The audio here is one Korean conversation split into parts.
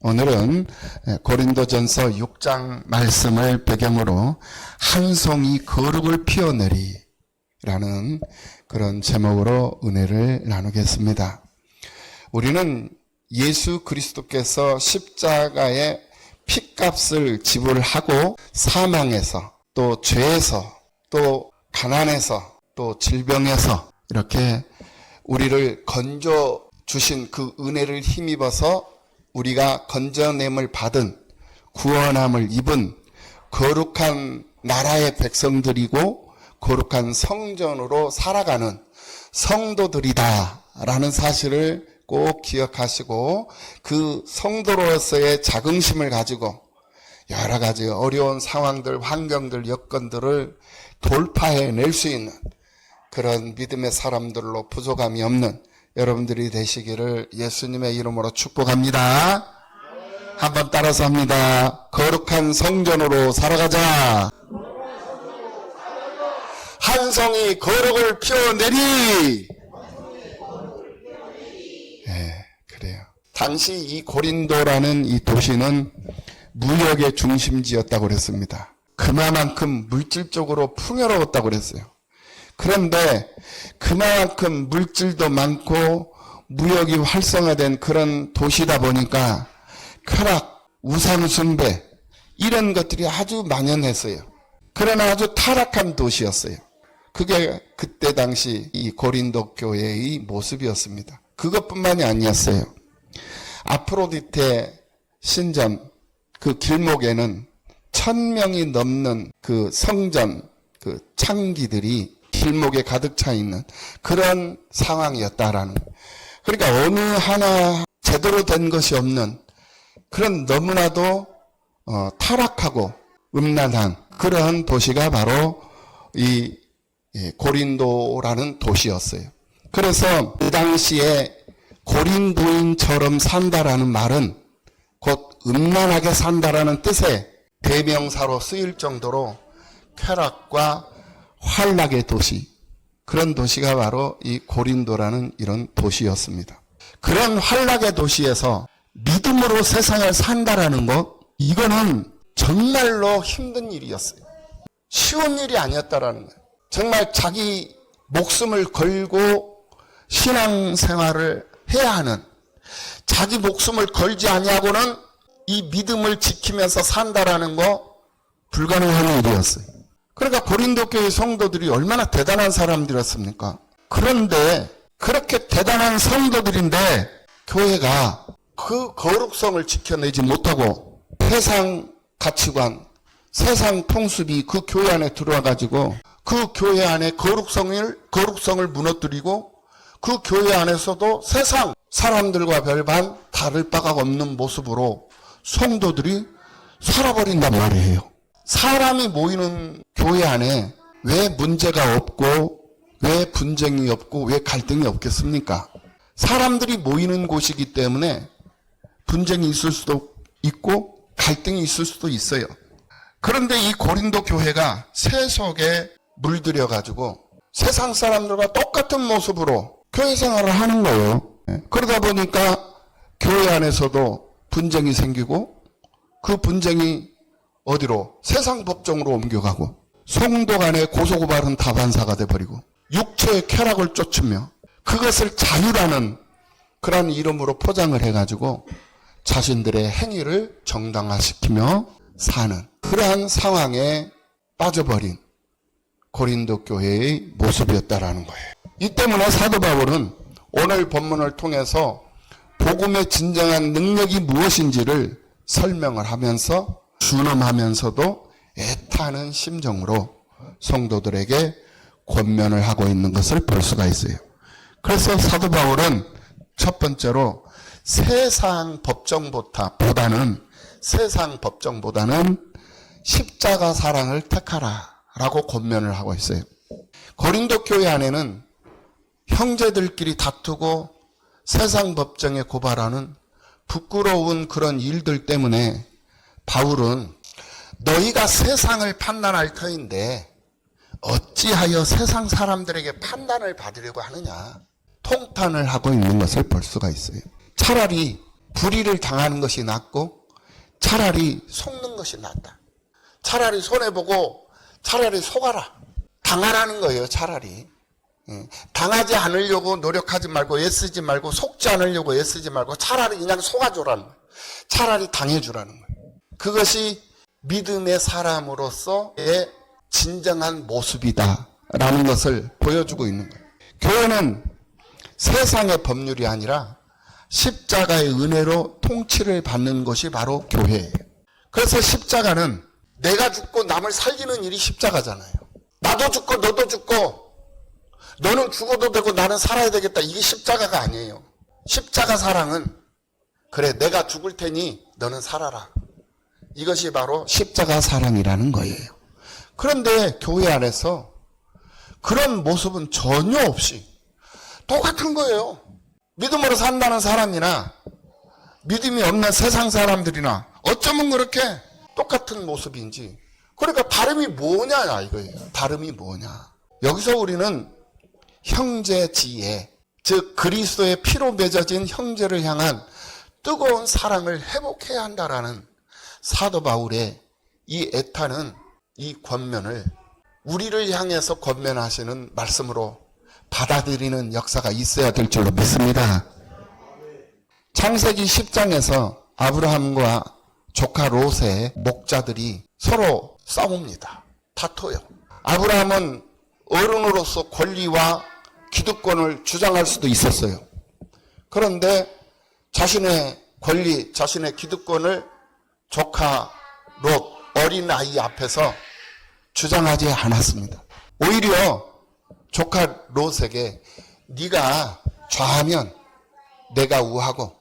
오늘은 고린도전서 6장 말씀을 배경으로 한 송이 거룩을 피워내리 라는 그런 제목으로 은혜를 나누겠습니다. 우리는 예수 그리스도께서 십자가의 피값을 지불하고 사망에서 또 죄에서 또 가난에서 또 질병에서 이렇게 우리를 건져 주신 그 은혜를 힘입어서 우리가 건져냄을 받은 구원함을 입은 거룩한 나라의 백성들이고 거룩한 성전으로 살아가는 성도들이다라는 사실을 꼭 기억하시고 그 성도로서의 자긍심을 가지고 여러 가지 어려운 상황들, 환경들, 여건들을 돌파해낼 수 있는 그런 믿음의 사람들로 부족함이 없는 여러분들이 되시기를 예수님의 이름으로 축복합니다. 한번 따라서 합니다. 거룩한 성전으로 살아가자. 한 성이 거룩을 피워내리. 네, 그래요. 당시 이 고린도라는 이 도시는 무역의 중심지였다고 그랬습니다. 그만큼 물질적으로 풍요로웠다고 그랬어요. 그런데 그만큼 물질도 많고 무역이 활성화된 그런 도시다 보니까 쾌락, 우상숭배 이런 것들이 아주 만연했어요. 그러나 아주 타락한 도시였어요. 그게 그때 당시 이 고린도 교회의 모습이었습니다. 그것뿐만이 아니었어요. 아프로디테 신전 그 길목에는 1000명이 넘는 그 성전 그 창기들이 길목에 가득 차 있는 그런 상황이었다라는 거예요. 그러니까 어느 하나 제대로 된 것이 없는 그런 너무나도 타락하고 음란한 그런 도시가 바로 이 고린도라는 도시였어요. 그래서 그 당시에 고린도인처럼 산다라는 말은 곧 음란하게 산다라는 뜻의 대명사로 쓰일 정도로 쾌락과 환락의 도시, 그런 도시가 바로 이 고린도라는 이런 도시였습니다. 그런 환락의 도시에서 믿음으로 세상을 산다라는 것, 이거는 정말로 힘든 일이었어요. 쉬운 일이 아니었다라는 거예요. 정말 자기 목숨을 걸고 신앙생활을 해야 하는, 자기 목숨을 걸지 아니하고는 이 믿음을 지키면서 산다라는 거 불가능한 일이었어요. 그러니까 고린도 교회 성도들이 얼마나 대단한 사람들이었습니까? 그런데 그렇게 대단한 성도들인데 교회가 그 거룩성을 지켜내지 못하고 세상 가치관, 세상 풍습이 그 교회 안에 들어와가지고 그 교회 안에 거룩성을 무너뜨리고 그 교회 안에서도 세상 사람들과 별반 다를 바가 없는 모습으로 성도들이 살아버린단 말이에요. 사람이 모이는 교회 안에 왜 문제가 없고 왜 분쟁이 없고 왜 갈등이 없겠습니까? 사람들이 모이는 곳이기 때문에 분쟁이 있을 수도 있고 갈등이 있을 수도 있어요. 그런데 이 고린도 교회가 세속에 물들여가지고 세상 사람들과 똑같은 모습으로 교회 생활을 하는 거예요. 그러다 보니까 교회 안에서도 분쟁이 생기고 그 분쟁이 어디로? 세상 법정으로 옮겨가고 성도 간의 고소고발은 다반사가 돼버리고 육체의 쾌락을 쫓으며 그것을 자유라는 그런 이름으로 포장을 해가지고 자신들의 행위를 정당화시키며 사는 그러한 상황에 빠져버린 고린도 교회의 모습이었다라는 거예요. 이 때문에 사도 바울은 오늘 본문을 통해서 복음의 진정한 능력이 무엇인지를 설명을 하면서 순엄하면서도 애타는 심정으로 성도들에게 권면을 하고 있는 것을 볼 수가 있어요. 그래서 사도 바울은 첫 번째로 세상 법정보다는 십자가 사랑을 택하라 라고 권면을 하고 있어요. 고린도 교회 안에는 형제들끼리 다투고 세상 법정에 고발하는 부끄러운 그런 일들 때문에 바울은 너희가 세상을 판단할 터인데 어찌하여 세상 사람들에게 판단을 받으려고 하느냐 통탄을 하고 있는 것을 볼 수가 있어요. 차라리 불의를 당하는 것이 낫고 차라리 속는 것이 낫다. 차라리 손해보고 차라리 속아라. 당하라는 거예요, 차라리. 당하지 않으려고 노력하지 말고 애쓰지 말고 속지 않으려고 애쓰지 말고 차라리 그냥 속아주라는 거예요. 차라리 당해주라는 거예요. 그것이 믿음의 사람으로서의 진정한 모습이다라는 것을 보여주고 있는 거예요. 교회는 세상의 법률이 아니라 십자가의 은혜로 통치를 받는 것이 바로 교회예요. 그래서 십자가는 내가 죽고 남을 살리는 일이 십자가잖아요. 나도 죽고 너도 죽고 너는 죽어도 되고 나는 살아야 되겠다. 이게 십자가가 아니에요. 십자가 사랑은 그래 내가 죽을 테니 너는 살아라. 이것이 바로 십자가 사랑이라는 거예요. 그런데 교회 안에서 그런 모습은 전혀 없이 똑같은 거예요. 믿음으로 산다는 사람이나 믿음이 없는 세상 사람들이나 어쩌면 그렇게 똑같은 모습인지. 그러니까 다름이 뭐냐 이거예요. 다름이 뭐냐. 여기서 우리는 형제지혜, 즉 그리스도의 피로 맺어진 형제를 향한 뜨거운 사랑을 회복해야 한다라는 사도 바울의 이 애타는 이 권면을 우리를 향해서 권면하시는 말씀으로 받아들이는 역사가 있어야 될 줄로 믿습니다. 창세기 10장에서 아브라함과 조카 롯의 목자들이 서로 싸웁니다. 다퉈요. 아브라함은 어른으로서 권리와 기득권을 주장할 수도 있었어요. 그런데 자신의 권리, 자신의 기득권을 조카 롯 어린 아이 앞에서 주장하지 않았습니다. 오히려 조카 롯에게 네가 좌하면 내가 우하고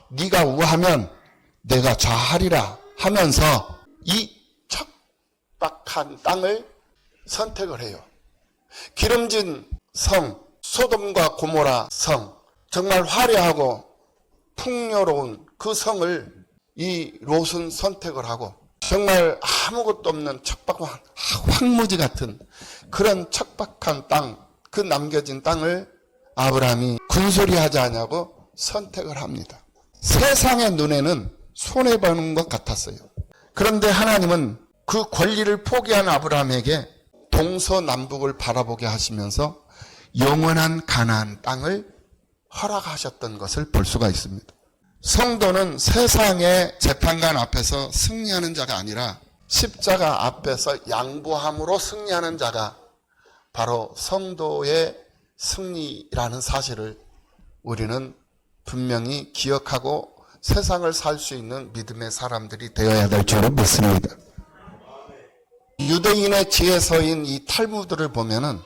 네가 우하면 내가 좌하리라 하면서 이 척박한 땅을 선택을 해요. 기름진 성, 소돔과 고모라 성, 정말 화려하고 풍요로운 그 성을 이 롯은 선택을 하고 정말 아무것도 없는 척박한 황무지 같은 그런 척박한 땅, 그 남겨진 땅을 아브라함이 군소리하지 않냐고 선택을 합니다. 세상의 눈에는 손해보는 것 같았어요. 그런데 하나님은 그 권리를 포기한 아브라함에게 동서남북을 바라보게 하시면서 영원한 가나안 땅을 허락하셨던 것을 볼 수가 있습니다. 성도는 세상의 재판관 앞에서 승리하는 자가 아니라 십자가 앞에서 양보함으로 승리하는 자가 바로 성도의 승리라는 사실을 우리는 분명히 기억하고 세상을 살 수 있는 믿음의 사람들이 되어야 될 줄로 믿습니다. 유대인의 지혜서인 이 탈무드를 보면은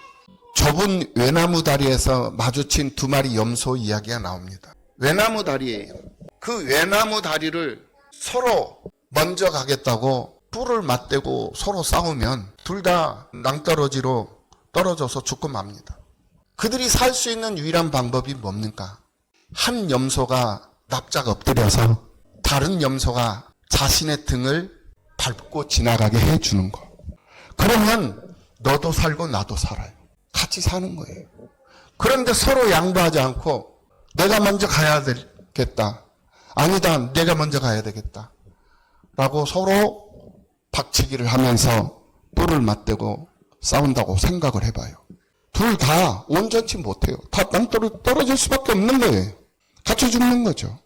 좁은 외나무 다리에서 마주친 두 마리 염소 이야기가 나옵니다. 외나무 다리예요. 그 외나무 다리를 서로 먼저 가겠다고 뿔을 맞대고 서로 싸우면 둘 다 낭떠러지로 떨어져서 죽고 맙니다. 그들이 살 수 있는 유일한 방법이 뭡니까? 한 염소가 납작 엎드려서 다른 염소가 자신의 등을 밟고 지나가게 해주는 거. 그러면 너도 살고 나도 살아요. 같이 사는 거예요. 그런데 서로 양보하지 않고 내가 먼저 가야 되겠다. 아니다, 내가 먼저 가야 되겠다. 라고 서로 박치기를 하면서 뿔을 맞대고 싸운다고 생각을 해봐요. 둘 다 온전치 못해요. 다 땅으로 떨어질 수밖에 없는 거예요. 같이 죽는 거죠.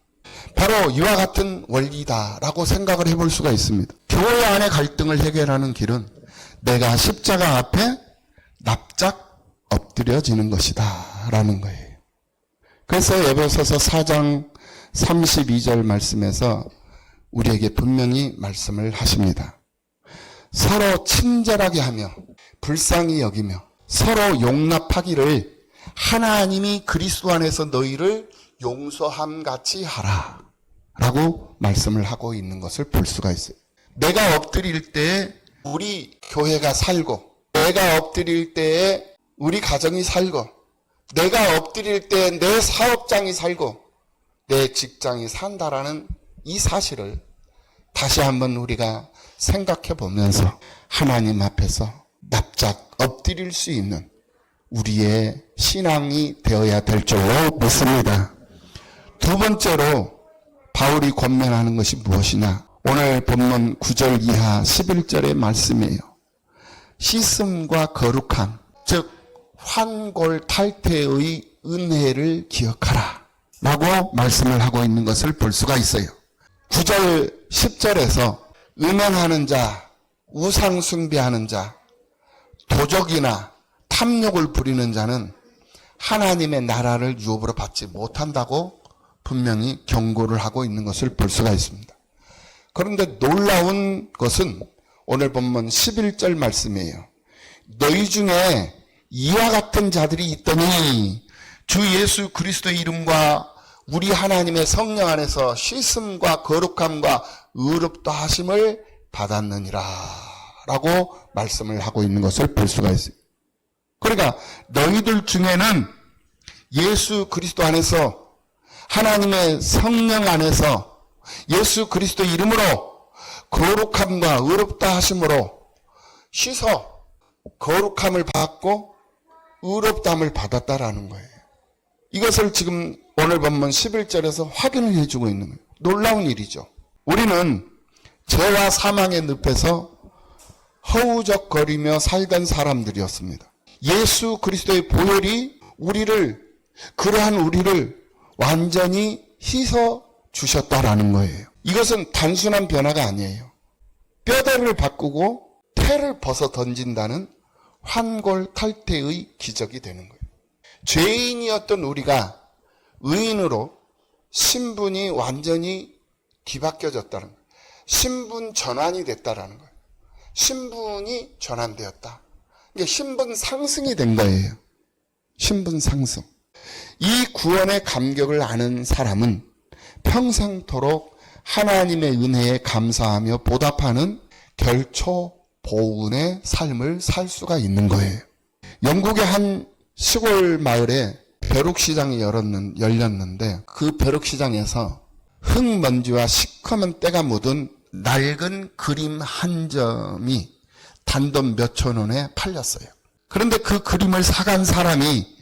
바로 이와 같은 원리다라고 생각을 해볼 수가 있습니다. 교회 안의 갈등을 해결하는 길은 내가 십자가 앞에 납작 엎드려지는 것이다 라는 거예요. 그래서 에베소서 4장 32절 말씀에서 우리에게 분명히 말씀을 하십니다. 서로 친절하게 하며 불쌍히 여기며 서로 용납하기를 하나님이 그리스도 안에서 너희를 용서함 같이 하라 라고 말씀을 하고 있는 것을 볼 수가 있어요. 내가 엎드릴 때에 우리 교회가 살고, 내가 엎드릴 때에 우리 가정이 살고, 내가 엎드릴 때에 내 사업장이 살고 내 직장이 산다라는 이 사실을 다시 한번 우리가 생각해 보면서 하나님 앞에서 납작 엎드릴 수 있는 우리의 신앙이 되어야 될 줄로 믿습니다. 두 번째로 바울이 권면하는 것이 무엇이냐? 오늘 본문 9절 이하 11절의 말씀이에요. 씻음과 거룩함, 즉 환골탈태의 은혜를 기억하라 라고 말씀을 하고 있는 것을 볼 수가 있어요. 9절 10절에서 음행하는 자, 우상 숭배하는 자, 도적이나 탐욕을 부리는 자는 하나님의 나라를 유업으로 받지 못한다고 분명히 경고를 하고 있는 것을 볼 수가 있습니다. 그런데 놀라운 것은 오늘 본문 11절 말씀이에요. 너희 중에 이와 같은 자들이 있더니 주 예수 그리스도의 이름과 우리 하나님의 성령 안에서 씻음과 거룩함과 의롭다 하심을 받았느니라 라고 말씀을 하고 있는 것을 볼 수가 있어요. 그러니까 너희들 중에는 예수 그리스도 안에서 하나님의 성령 안에서 예수 그리스도 이름으로 거룩함과 의롭다 하심으로 씻어 거룩함을 받고 의롭다함을 받았다라는 거예요. 이것을 지금 오늘 본문 11절에서 확인을 해주고 있는 거예요. 놀라운 일이죠. 우리는 죄와 사망의 늪에서 허우적거리며 살던 사람들이었습니다. 예수 그리스도의 보혈이 그러한 우리를 완전히 씻어 주셨다라는 거예요. 이것은 단순한 변화가 아니에요. 뼈대를 바꾸고 태를 벗어 던진다는 환골탈태의 기적이 되는 거예요. 죄인이었던 우리가 의인으로 신분이 완전히 뒤바뀌어졌다는 거예요. 신분 전환이 됐다라는 거예요. 신분이 전환되었다. 이게 신분 상승이 된 거예요. 신분 상승. 이 구원의 감격을 아는 사람은 평생토록 하나님의 은혜에 감사하며 보답하는 결초보은의 삶을 살 수가 있는 거예요. 영국의 한 시골 마을에 벼룩시장이 열렸는데 그 벼룩시장에서 흙먼지와 시커먼 때가 묻은 낡은 그림 한 점이 단돈 몇천 원에 팔렸어요. 그런데 그 그림을 사간 사람이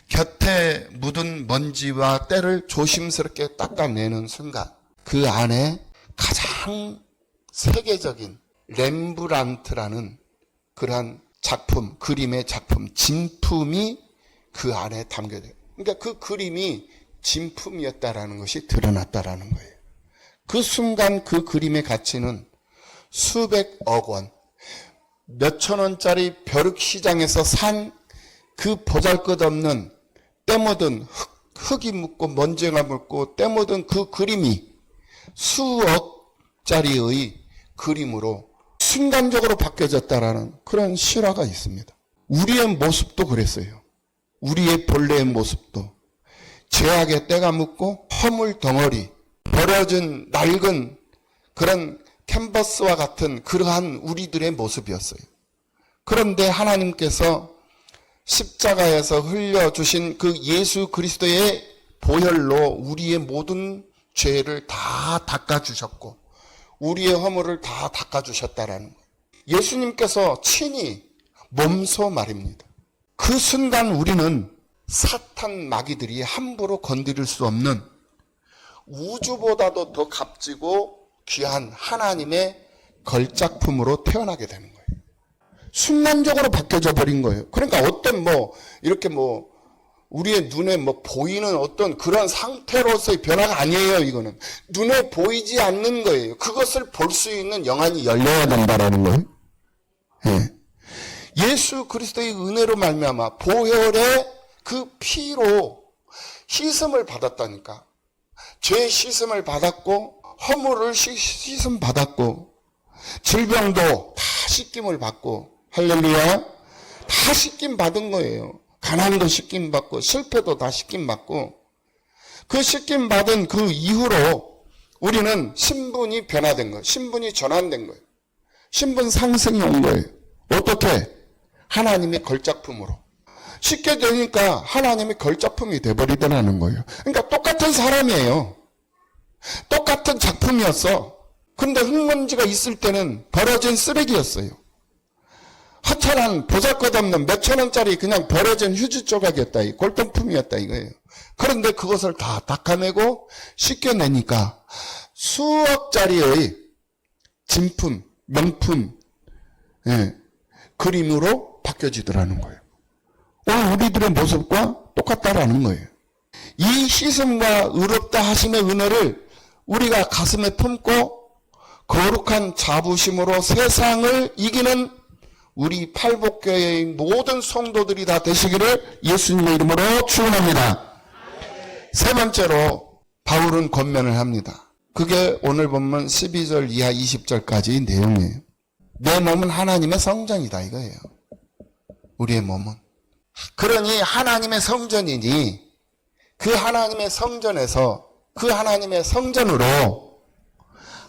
곁에 묻은 먼지와 때를 조심스럽게 닦아내는 순간 그 안에 가장 세계적인 렘브란트라는 그러한 작품, 그림의 작품, 진품이 그 안에 담겨져요. 그러니까 그 그림이 진품이었다라는 것이 드러났다라는 거예요. 그 순간 그 그림의 가치는 수백억 원, 몇천 원짜리 벼룩시장에서 산 그 보잘것없는 때 묻은 흙이 묻고 먼지가 묻고 때 묻은 그 그림이 수억짜리의 그림으로 순간적으로 바뀌어졌다라는 그런 실화가 있습니다. 우리의 모습도 그랬어요. 우리의 본래의 모습도 죄악의 때가 묻고 허물 덩어리, 버려진 낡은 그런 캔버스와 같은 그러한 우리들의 모습이었어요. 그런데 하나님께서 십자가에서 흘려주신 그 예수 그리스도의 보혈로 우리의 모든 죄를 다 닦아주셨고 우리의 허물을 다 닦아주셨다라는 거예요. 예수님께서 친히 몸소 말입니다. 그 순간 우리는 사탄 마귀들이 함부로 건드릴 수 없는 우주보다도 더 값지고 귀한 하나님의 걸작품으로 태어나게 되는 거예요. 순간적으로 바뀌어져 버린 거예요. 그러니까 어떤 이렇게 우리의 눈에 보이는 어떤 그런 상태로서의 변화가 아니에요. 이거는 눈에 보이지 않는 거예요. 그것을 볼 수 있는 영안이 열려야 된다라는 거예요. 예. 예수 그리스도의 은혜로 말미암아 보혈의 그 피로 씻음을 받았다니까. 죄 씻음을 받았고 허물을 씻음 받았고 질병도 다 씻김을 받고 할렐루야 다 씻김 받은 거예요. 가난도 씻김 받고 실패도 다 씻김 받고 그 씻김 받은 그 이후로 우리는 신분이 변화된 거예요. 신분이 전환된 거예요. 신분 상승이 온 거예요. 어떻게? 하나님의 걸작품으로. 쉽게 되니까 하나님의 걸작품이 돼버리더라는 거예요. 그러니까 똑같은 사람이에요. 똑같은 작품이었어. 근데 흙먼지가 있을 때는 버려진 쓰레기였어요. 하찮은 보잘것없는 몇천 원짜리 그냥 버려진 휴지 조각이었다. 이 골동품이었다 이거예요. 그런데 그것을 다 닦아내고 씻겨내니까 수억짜리의 진품, 명품, 그림으로 바뀌어지더라는 거예요. 오늘 우리들의 모습과 똑같다라는 거예요. 이 씻음과 의롭다 하심의 은혜를 우리가 가슴에 품고 거룩한 자부심으로 세상을 이기는 우리 팔복교회의 모든 성도들이 다 되시기를 예수님의 이름으로 축원합니다. 세 번째로 바울은 권면을 합니다. 그게 오늘 본문 12절 이하 20절까지 내용이에요. 내 몸은 하나님의 성전이다 이거예요. 우리의 몸은. 그러니 하나님의 성전이니 그 하나님의 성전에서 그 하나님의 성전으로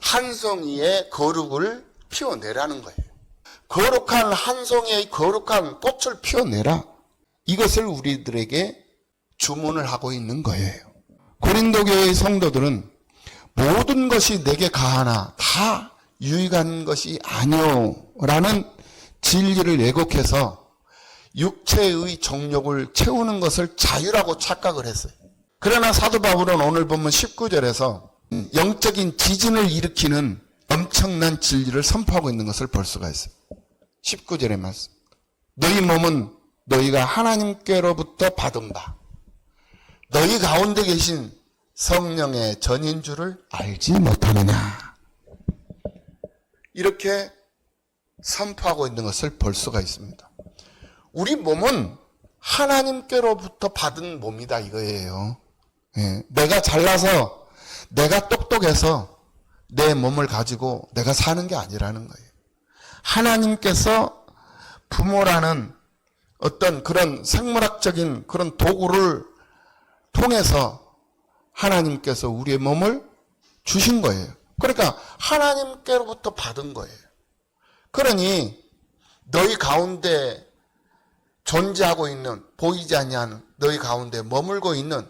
한 송이의 거룩을 피워내라는 거예요. 거룩한 한 송이의 거룩한 꽃을 피워내라. 이것을 우리들에게 주문을 하고 있는 거예요. 고린도 교회의 성도들은 모든 것이 내게 가하나 다 유익한 것이 아니오 라는 진리를 왜곡해서 육체의 정욕을 채우는 것을 자유라고 착각을 했어요. 그러나 사도 바울은 오늘 본문 19절에서 영적인 지진을 일으키는 엄청난 진리를 선포하고 있는 것을 볼 수가 있어요. 19절의 말씀. 너희 몸은 너희가 하나님께로부터 받은 바 너희 가운데 계신 성령의 전인 줄을 알지 못하느냐. 이렇게 선포하고 있는 것을 볼 수가 있습니다. 우리 몸은 하나님께로부터 받은 몸이다 이거예요. 내가 잘나서 내가 똑똑해서 내 몸을 가지고 내가 사는 게 아니라는 거예요. 하나님께서 부모라는 어떤 그런 생물학적인 그런 도구를 통해서 하나님께서 우리의 몸을 주신 거예요. 그러니까 하나님께로부터 받은 거예요. 그러니 너희 가운데 존재하고 있는 보이지 아니하는 너희 가운데 머물고 있는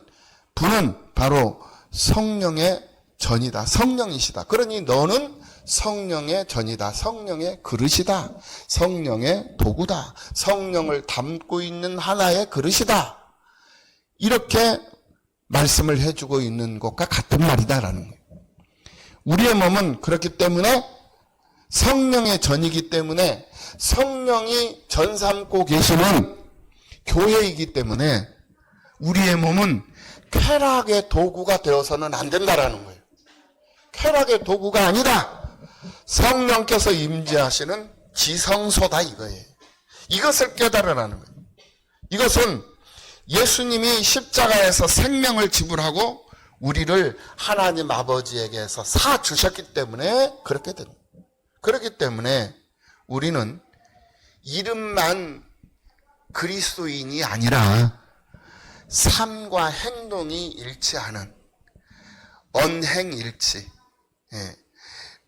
분은 바로 성령의 전이다. 성령이시다. 그러니 너는 성령의 전이다. 성령의 그릇이다. 성령의 도구다. 성령을 담고 있는 하나의 그릇이다. 이렇게 말씀을 해주고 있는 것과 같은 말이다라는 거예요. 우리의 몸은 그렇기 때문에 성령의 전이기 때문에 성령이 전 삼고 계시는 교회이기 때문에 우리의 몸은 쾌락의 도구가 되어서는 안 된다라는 거예요. 쾌락의 도구가 아니라 성령께서 임재하시는 지성소다 이거예요. 이것을 깨달으라는 거예요. 이것은 예수님이 십자가에서 생명을 지불하고 우리를 하나님 아버지에게서 사 주셨기 때문에 그렇게 됩니다. 그렇기 때문에 우리는 이름만 그리스도인이 아니라 삶과 행동이 일치하는 언행일치,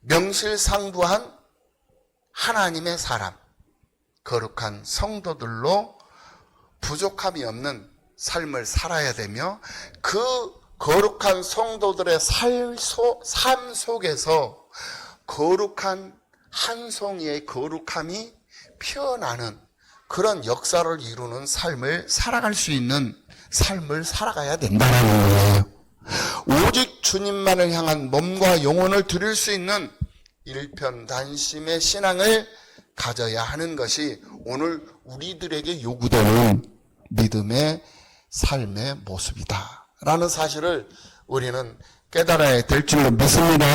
명실상부한 하나님의 사람, 거룩한 성도들로 부족함이 없는 삶을 살아야 되며 그 거룩한 성도들의 삶 속에서 거룩한 한 송이의 거룩함이 피어나는 그런 역사를 이루는 삶을 살아갈 수 있는 삶을 살아가야 된다는 거예요. 오직 주님만을 향한 몸과 영혼을 드릴 수 있는 일편단심의 신앙을 가져야 하는 것이 오늘 우리들에게 요구되는 믿음의 삶의 모습이다 라는 사실을 우리는 깨달아야 될 줄로 믿습니다.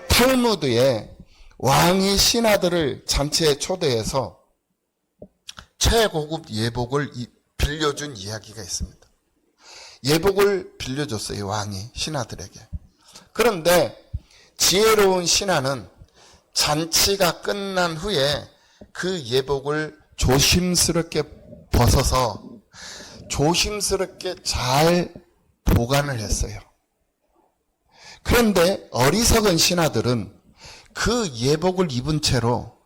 탈무드에 왕이 신하들을 잔치에 초대해서 최고급 예복을 빌려준 이야기가 있습니다. 예복을 빌려줬어요. 왕이 신하들에게. 그런데 지혜로운 신하는 잔치가 끝난 후에 그 예복을 조심스럽게 벗어서 조심스럽게 잘 보관을 했어요. 그런데 어리석은 신하들은 그 예복을 입은 채로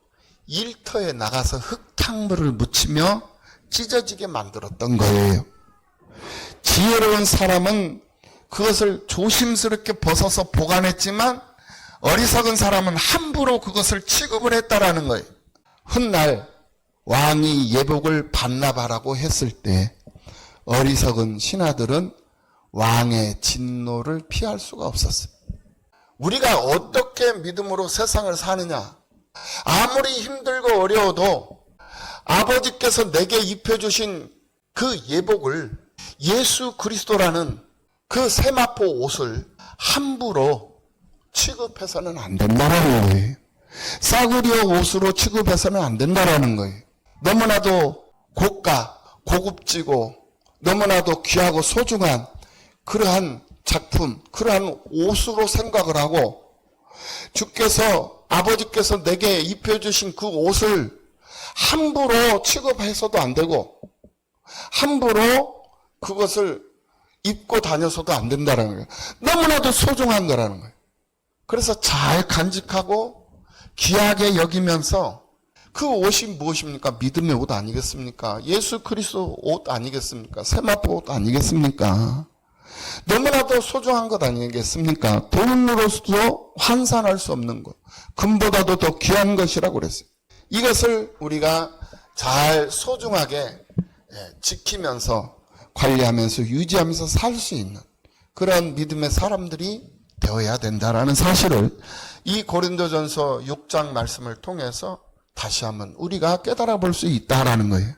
일터에 나가서 흙탕물을 묻히며 찢어지게 만들었던 거예요. 지혜로운 사람은 그것을 조심스럽게 벗어서 보관했지만 어리석은 사람은 함부로 그것을 취급을 했다라는 거예요. 훗날 왕이 예복을 반납하라고 했을 때 어리석은 신하들은 왕의 진노를 피할 수가 없었어요. 우리가 어떻게 믿음으로 세상을 사느냐? 아무리 힘들고 어려워도 아버지께서 내게 입혀주신 그 예복을, 예수 그리스도라는 그 세마포 옷을 함부로 취급해서는 안 된다는 거예요. 싸구려 옷으로 취급해서는 안 된다는 거예요. 너무나도 고가, 고급지고 너무나도 귀하고 소중한 그러한 작품, 그러한 옷으로 생각을 하고 주께서, 아버지께서 내게 입혀주신 그 옷을 함부로 취급해서도 안 되고 함부로 그것을 입고 다녀서도 안 된다는 거예요. 너무나도 소중한 거라는 거예요. 그래서 잘 간직하고 귀하게 여기면서 그 옷이 무엇입니까? 믿음의 옷 아니겠습니까? 예수 그리스도 옷 아니겠습니까? 세마포 옷 아니겠습니까? 너무나도 소중한 것 아니겠습니까? 돈으로서도 환산할 수 없는 것, 금보다도 더 귀한 것이라고 그랬어요. 이것을 우리가 잘 소중하게 지키면서 관리하면서 유지하면서 살 수 있는 그런 믿음의 사람들이 되어야 된다라는 사실을 이 고린도전서 6장 말씀을 통해서 다시 한번 우리가 깨달아 볼 수 있다라는 거예요.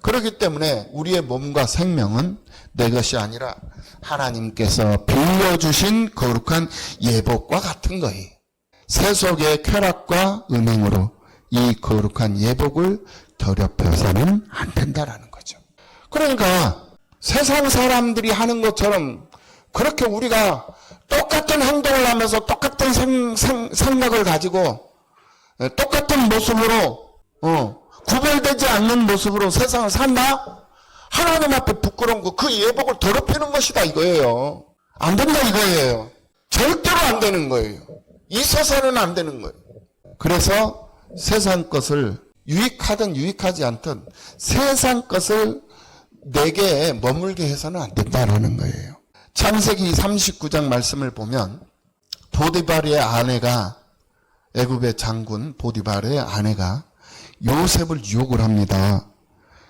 그렇기 때문에 우리의 몸과 생명은 내 것이 아니라 하나님께서 빌려주신 거룩한 예복과 같은 거예요. 세속의 쾌락과 음행으로 이 거룩한 예복을 더럽혀서는 안 된다라는 거죠. 그러니까 세상 사람들이 하는 것처럼 그렇게 우리가 똑같은 행동을 하면서 똑같은 생각을 가지고 똑같은 모습으로 구별되지 않는 모습으로 세상을 산다? 하나님 앞에 부끄러운 거, 그 예복을 더럽히는 것이다 이거예요. 안 된다 이거예요. 절대로 안 되는 거예요. 있어서는 안 되는 거예요. 그래서 세상 것을 유익하든 유익하지 않든 세상 것을 내게 머물게 해서는 안 된다는 거예요. 창세기 39장 말씀을 보면 보디발의 아내가, 애굽의 장군 보디발의 아내가 요셉을 유혹을 합니다.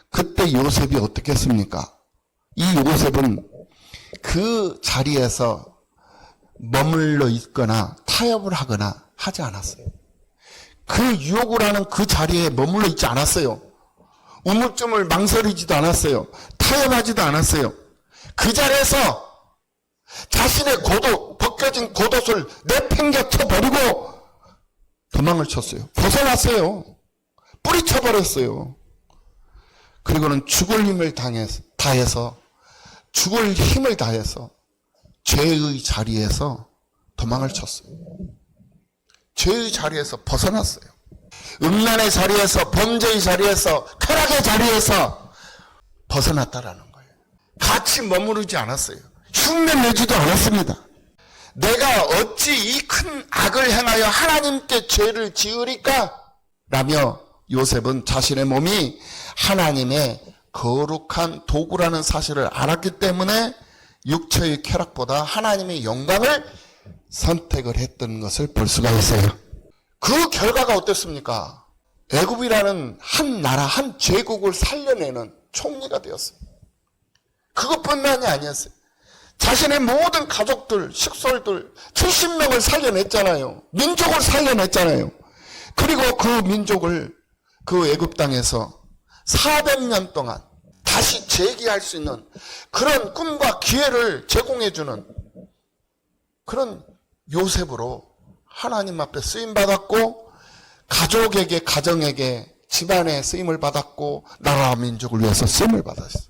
그때 요셉이 어떻게 했습니까? 이 요셉은 그 자리에서 머물러 있거나 타협을 하거나 하지 않았어요. 그 유혹을 하는 그 자리에 머물러 있지 않았어요. 우물쭈물 망설이지도 않았어요. 타협하지도 않았어요. 그 자리에서 자신의 벗겨진 겉옷을 내팽개쳐 버리고 도망을 쳤어요. 벗어났어요. 뿌리쳐 버렸어요. 그리고는 죽을 힘을 다해서 죽을 힘을 다해서 죄의 자리에서 도망을 쳤어요. 죄의 자리에서 벗어났어요. 음란의 자리에서, 범죄의 자리에서, 쾌락의 자리에서 벗어났다라는 거예요. 같이 머무르지 않았어요. 흉내내지도 않았습니다. 내가 어찌 이 큰 악을 행하여 하나님께 죄를 지으리까? 라며 요셉은 자신의 몸이 하나님의 거룩한 도구라는 사실을 알았기 때문에 육체의 쾌락보다 하나님의 영광을 선택을 했던 것을 볼 수가 있어요. 그 결과가 어땠습니까? 애굽이라는 한 나라, 한 제국을 살려내는 총리가 되었어요. 그것뿐만이 아니었어요. 자신의 모든 가족들, 식솔들 70명을 살려냈잖아요. 민족을 살려냈잖아요. 그리고 그 민족을 그 애굽 땅에서 400년 동안 다시 재기할 수 있는 그런 꿈과 기회를 제공해주는 그런 요셉으로 하나님 앞에 쓰임받았고, 가족에게, 가정에게, 집안에 쓰임을 받았고, 나라와 민족을 위해서 쓰임을 받았어요.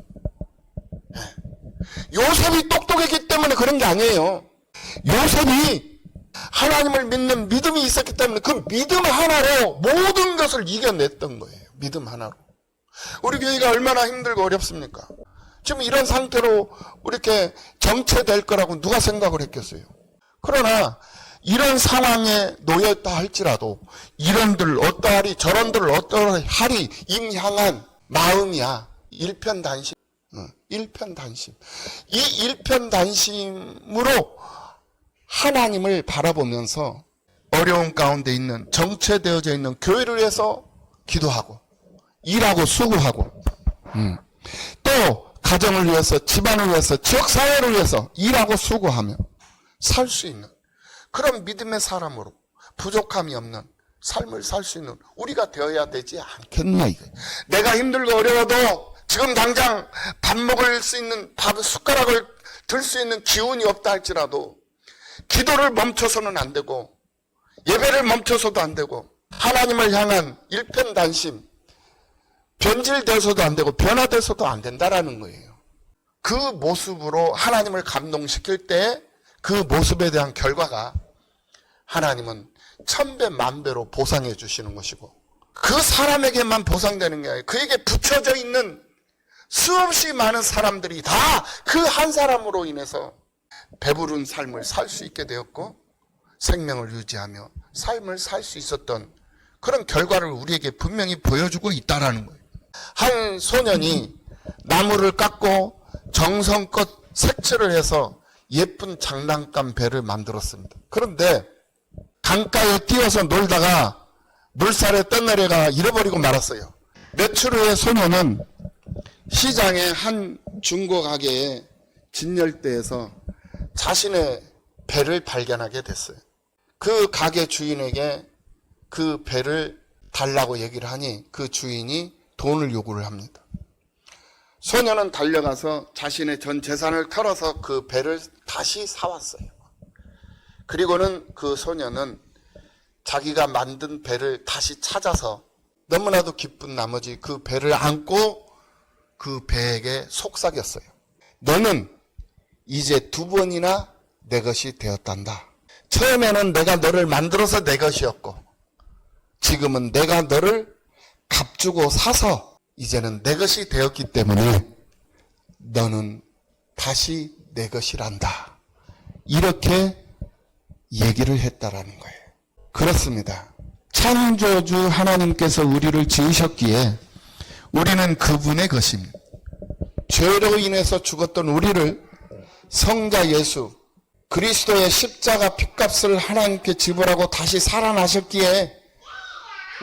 요셉이 똑똑했기 때문에 그런 게 아니에요. 요셉이 하나님을 믿는 믿음이 있었기 때문에 그 믿음 하나로 모든 것을 이겨냈던 거예요. 믿음 하나로. 우리 교회가 얼마나 힘들고 어렵습니까? 지금 이런 상태로 이렇게 정체될 거라고 누가 생각을 했겠어요? 그러나 이런 상황에 놓였다 할지라도 이런들 어떠하리 저런들 어떠하리 임 향한 마음이야. 일편단심. 일편단심. 이 일편단심으로 하나님을 바라보면서 어려움 가운데 있는, 정체되어져 있는 교회를 위해서 기도하고, 일하고 수고하고, 또 가정을 위해서, 집안을 위해서, 지역사회를 위해서 일하고 수고하며 살 수 있는 그런 믿음의 사람으로 부족함이 없는 삶을 살 수 있는 우리가 되어야 되지 않겠나 이거예요. 내가 힘들고 어려워도 지금 당장 밥 먹을 수 있는 숟가락을 들 수 있는 기운이 없다 할지라도 기도를 멈춰서는 안 되고 예배를 멈춰서도 안 되고 하나님을 향한 일편단심 변질돼서도 안 되고 변화돼서도 안 된다라는 거예요. 그 모습으로 하나님을 감동시킬 때 그 모습에 대한 결과가 하나님은 천배 만배로 보상해 주시는 것이고 그 사람에게만 보상되는 게 아니라 그에게 붙여져 있는 수없이 많은 사람들이 다 그 한 사람으로 인해서 배부른 삶을 살 수 있게 되었고 생명을 유지하며 삶을 살 수 있었던 그런 결과를 우리에게 분명히 보여주고 있다라는 거예요. 한 소년이 나무를 깎고 정성껏 색칠을 해서 예쁜 장난감 배를 만들었습니다. 그런데 강가에 뛰어서 놀다가 물살에 떠내려가 잃어버리고 말았어요. 며칠 후에 소년은 시장의 한 중고 가게의 진열대에서 자신의 배를 발견하게 됐어요. 그 가게 주인에게 그 배를 달라고 얘기를 하니 그 주인이 돈을 요구를 합니다. 소년은 달려가서 자신의 전 재산을 털어서 그 배를 다시 사왔어요. 그리고는 그 소년은 자기가 만든 배를 다시 찾아서 너무나도 기쁜 나머지 그 배를 안고 그 배에게 속삭였어요. 너는 이제 2번이나 내 것이 되었단다. 처음에는 내가 너를 만들어서 내 것이었고 지금은 내가 너를 값주고 사서 이제는 내 것이 되었기 때문에 너는 다시 내 것이란다. 이렇게 얘기를 했다라는 거예요. 그렇습니다. 창조주 하나님께서 우리를 지으셨기에 우리는 그분의 것입니다. 죄로 인해서 죽었던 우리를 성자 예수 그리스도의 십자가 핏값을 하나님께 지불하고 다시 살아나셨기에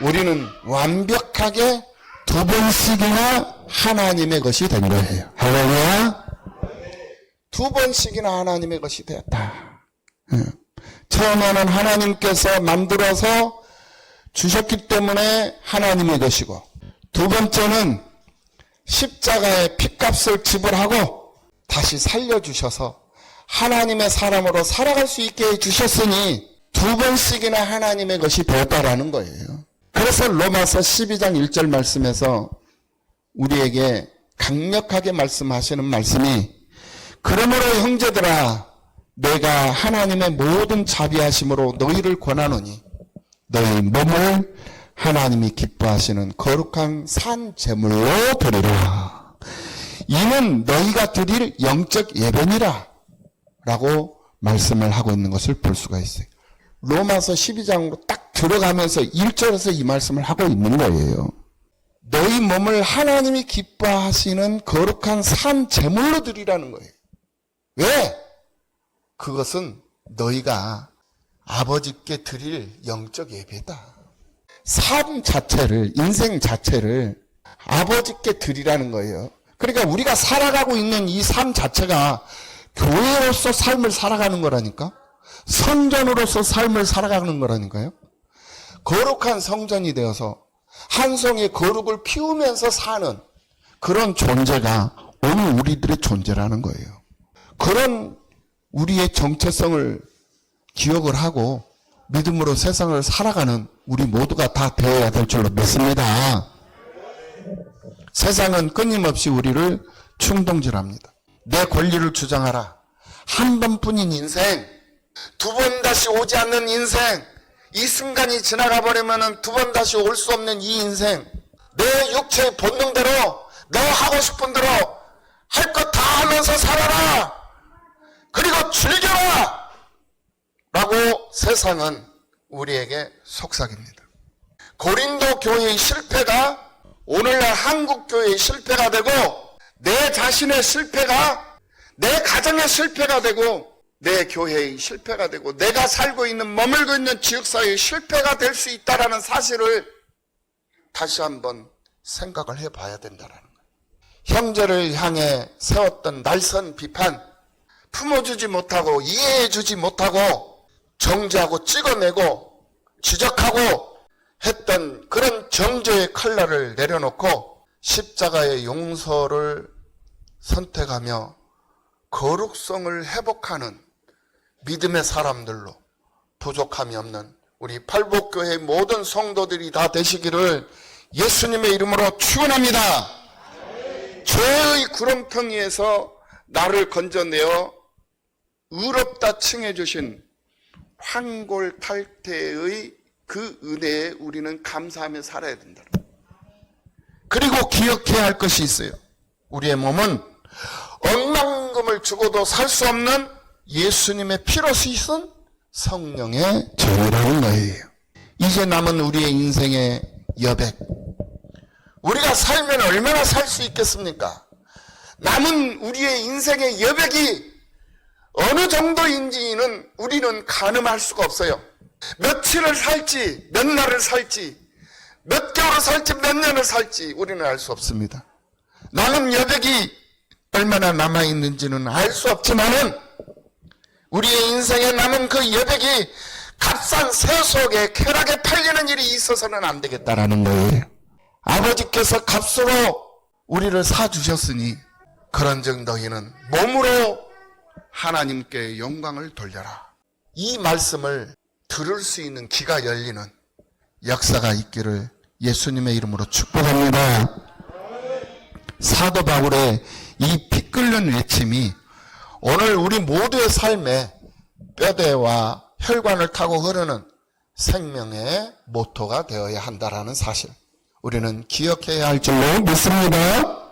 우리는 완벽하게 2번씩이나 하나님의 것이 된 거예요. 할렐루야. 2번씩이나 하나님의 것이 되었다. 처음에는 하나님께서 만들어서 주셨기 때문에 하나님의 것이고 2번째는 십자가의 핏값을 지불하고 다시 살려주셔서 하나님의 사람으로 살아갈 수 있게 해주셨으니 2번씩이나 하나님의 것이 되었다라는 거예요. 그래서 로마서 12장 1절 말씀에서 우리에게 강력하게 말씀하시는 말씀이 그러므로 형제들아 내가 하나님의 모든 자비하심으로 너희를 권하노니 너희 몸을 하나님이 기뻐하시는 거룩한 산 제물로 드리라. 이는 너희가 드릴 영적 예배니라 라고 말씀을 하고 있는 것을 볼 수가 있어요. 로마서 12장으로 딱 들어가면서 1절에서 이 말씀을 하고 있는 거예요. 너희 몸을 하나님이 기뻐하시는 거룩한 산 제물로 드리라는 거예요. 왜? 그것은 너희가 아버지께 드릴 영적 예배다. 삶 자체를, 인생 자체를 아버지께 드리라는 거예요. 그러니까 우리가 살아가고 있는 이 삶 자체가 교회로서 삶을 살아가는 거라니까? 성전으로서 삶을 살아가는 거라니까요? 거룩한 성전이 되어서 한 송이 거룩을 피우면서 사는 그런 존재가 오늘 우리들의 존재라는 거예요. 그런 우리의 정체성을 기억을 하고 믿음으로 세상을 살아가는 우리 모두가 다 되어야 될 줄로 믿습니다. 세상은 끊임없이 우리를 충동질합니다. 내 권리를 주장하라. 한 번뿐인 인생, 2번 다시 오지 않는 인생, 이 순간이 지나가 버리면 2번 다시 올 수 없는 이 인생, 내 육체의 본능대로 너 하고 싶은 대로 할 것 다 하면서 살아라. 그리고 즐겨라. 라고 세상은 우리에게 속삭입니다. 고린도 교회의 실패가 오늘날 한국 교회의 실패가 되고 내 자신의 실패가 내 가정의 실패가 되고 내 교회의 실패가 되고 내가 살고 있는 머물고 있는 지역사회의 실패가 될 수 있다는 사실을 다시 한번 생각을 해봐야 된다는 거예요. 형제를 향해 세웠던 날선 비판, 품어주지 못하고 이해해주지 못하고 정죄하고 찍어내고 지적하고 했던 그런 정죄의 칼날을 내려놓고 십자가의 용서를 선택하며 거룩성을 회복하는 믿음의 사람들로 부족함이 없는 우리 팔복교회 모든 성도들이 다 되시기를 예수님의 이름으로 축원합니다. 죄의 구렁텅이에서 나를 건져내어 의롭다 칭해 주신 환골탈태의 그 은혜에 우리는 감사하며 살아야 된다. 그리고 기억해야 할 것이 있어요. 우리의 몸은 억만금을 주고도 살 수 없는 예수님의 피로 씻은 성령의 전이라는 거예요. 이제 남은 우리의 인생의 여백, 우리가 살면 얼마나 살 수 있겠습니까? 남은 우리의 인생의 여백이 어느 정도인지는 우리는 가늠할 수가 없어요. 며칠을 살지, 몇 날을 살지, 몇 개월을 살지, 몇 년을 살지 우리는 알 수 없습니다. 남은 여백이 얼마나 남아있는지는 알 수 없지만은 우리의 인생에 남은 그 여백이 값싼 새 속에 쾌락에 팔리는 일이 있어서는 안 되겠다라는 거예요. 아버지께서 값으로 우리를 사주셨으니 그런즉 너희는 몸으로 하나님께 영광을 돌려라. 이 말씀을 들을 수 있는 귀가 열리는 역사가 있기를 예수님의 이름으로 축복합니다. 사도 바울의 이 피 끓는 외침이 오늘 우리 모두의 삶에 뼈대와 혈관을 타고 흐르는 생명의 모토가 되어야 한다라는 사실, 우리는 기억해야 할 줄로 믿습니다.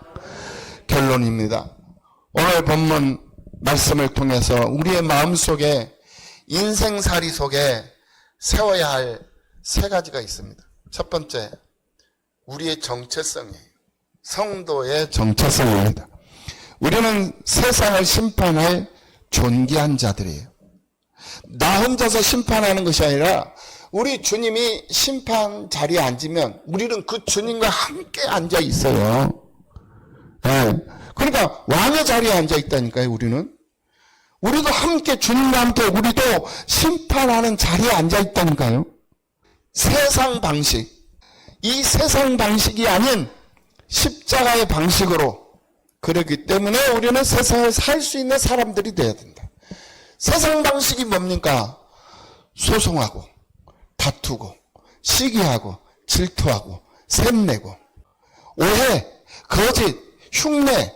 결론입니다. 오늘 본문 말씀을 통해서 우리의 마음속에 인생살이 속에 세워야 할 세 가지가 있습니다. 첫 번째, 우리의 정체성이에요. 성도의 정체성입니다. 우리는 세상을 심판할 존귀한 자들이에요. 나 혼자서 심판하는 것이 아니라 우리 주님이 심판 자리에 앉으면 우리는 그 주님과 함께 앉아 있어요. 네. 그러니까 왕의 자리에 앉아 있다니까요. 우리도 함께 주님과 함께 우리도 심판하는 자리에 앉아 있다니까요. 세상 방식, 이 세상 방식이 아닌 십자가의 방식으로, 그렇기 때문에 우리는 세상을 살 수 있는 사람들이 돼야 된다. 세상 방식이 뭡니까? 소송하고 다투고 시기하고 질투하고 샘내고 오해, 거짓, 흉내,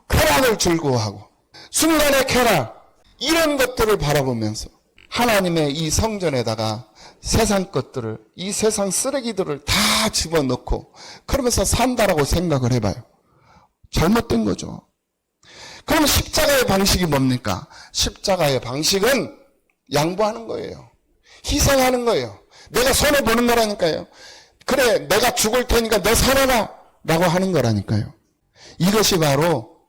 쾌락을 즐거워하고 순간의 쾌락, 이런 것들을 바라보면서 하나님의 이 성전에다가 세상 것들을, 이 세상 쓰레기들을 다 집어넣고 그러면서 산다라고 생각을 해봐요. 잘못된 거죠. 그럼 십자가의 방식이 뭡니까? 십자가의 방식은 양보하는 거예요. 희생하는 거예요. 내가 손해보는 거라니까요. 그래, 내가 죽을 테니까 너 살아라 라고 하는 거라니까요. 이것이 바로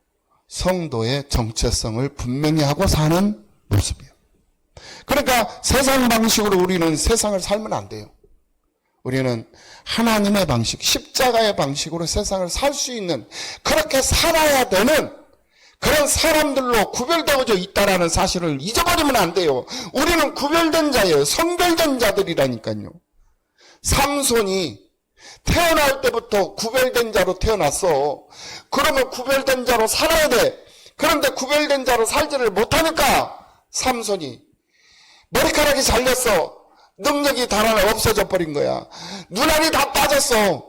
성도의 정체성을 분명히 하고 사는 모습이에요. 그러니까 세상 방식으로 우리는 세상을 살면 안 돼요. 우리는 하나님의 방식, 십자가의 방식으로 세상을 살 수 있는, 그렇게 살아야 되는 그런 사람들로 구별되어져 있다는 사실을 잊어버리면 안 돼요. 우리는 구별된 자예요. 성별된 자들이라니까요. 삼손이 태어날 때부터 구별된 자로 태어났어. 그러면 구별된 자로 살아야 돼. 그런데 구별된 자로 살지를 못하니까 삼손이 머리카락이 잘렸어. 능력이 달아나 없어져 버린 거야. 눈알이 다 빠졌어.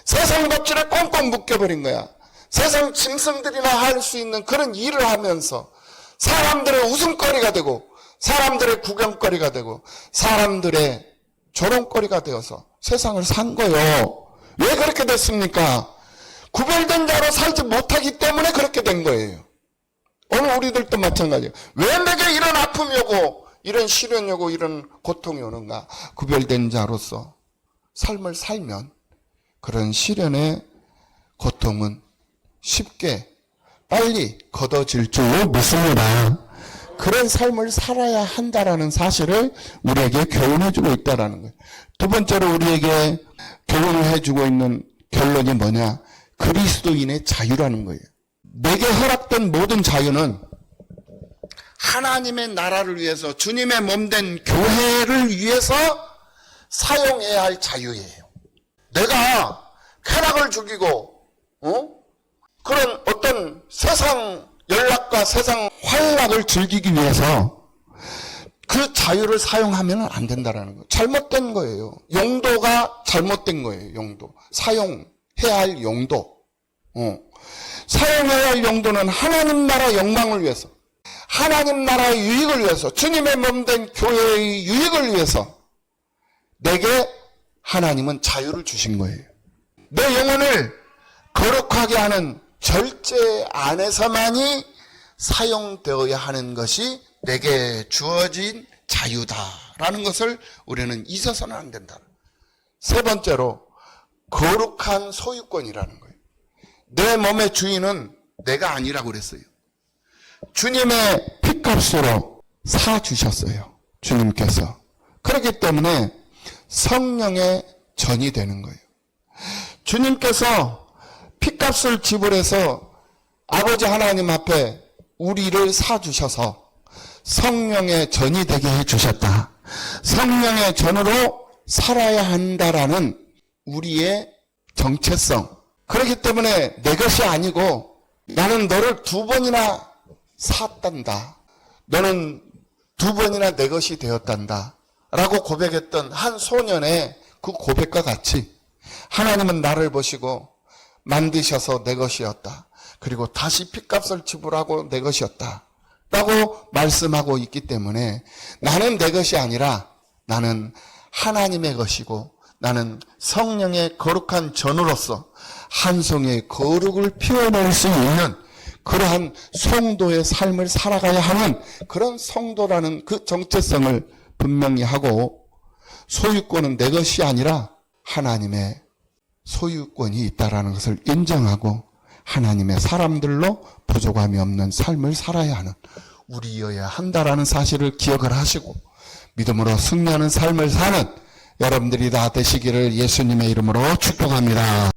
세상 법질에 꽁꽁 묶여버린 거야. 세상 짐승들이나 할 수 있는 그런 일을 하면서 사람들의 웃음거리가 되고 사람들의 구경거리가 되고 사람들의 조롱거리가 되어서 세상을 산 거예요. 왜 그렇게 됐습니까? 구별된 자로 살지 못하기 때문에 그렇게 된 거예요. 오늘 우리들도 마찬가지예요. 왜 내게 이런 아픔이 오고 이런 시련이 오고 이런 고통이 오는가? 구별된 자로서 삶을 살면 그런 시련의 고통은 쉽게 빨리 걷어질 줄 믿습니다. 그런 삶을 살아야 한다라는 사실을 우리에게 교훈해주고 있다라는 거예요. 두 번째로 우리에게 교훈을 해주고 있는 결론이 뭐냐? 그리스도인의 자유라는 거예요. 내게 허락된 모든 자유는 하나님의 나라를 위해서, 주님의 몸된 교회를 위해서 사용해야 할 자유예요. 내가 쾌락을 죽이고 그런 어떤 세상 연락과 세상 활락을 즐기기 위해서 그 자유를 사용하면 안 된다는 거예요. 잘못된 거예요. 용도가 잘못된 거예요. 용도. 사용해야 할 용도. 사용해야 할 용도는 하나님 나라 영광을 위해서, 하나님 나라의 유익을 위해서, 주님의 몸된 교회의 유익을 위해서 내게 하나님은 자유를 주신 거예요. 내 영혼을 거룩하게 하는 절제 안에서만이 사용되어야 하는 것이 내게 주어진 자유다라는 것을 우리는 잊어서는 안 된다. 세 번째로 거룩한 소유권이라는 거예요. 내 몸의 주인은 내가 아니라고 그랬어요. 주님의 핏값으로 사주셨어요. 주님께서. 그렇기 때문에 성령의 전이 되는 거예요. 주님께서 핏값을 지불해서 아버지 하나님 앞에 우리를 사주셔서 성령의 전이 되게 해주셨다. 성령의 전으로 살아야 한다라는 우리의 정체성. 그렇기 때문에 내 것이 아니고 나는 너를 2번이나 샀단다. 너는 2번이나 내 것이 되었단다. 라고 고백했던 한 소년의 그 고백과 같이 하나님은 나를 보시고 만드셔서 내 것이었다. 그리고 다시 핏값을 지불하고 내 것이었다. 라고 말씀하고 있기 때문에 나는 내 것이 아니라 나는 하나님의 것이고 나는 성령의 거룩한 전으로서 한 송이의 거룩을 피워낼 수 있는 그러한 성도의 삶을 살아가야 하는 그런 성도라는 그 정체성을 분명히 하고, 소유권은 내 것이 아니라 하나님의 소유권이 있다라는 것을 인정하고 하나님의 사람들로 부족함이 없는 삶을 살아야 하는 우리여야 한다라는 사실을 기억을 하시고 믿음으로 승리하는 삶을 사는 여러분들이 다 되시기를 예수님의 이름으로 축복합니다.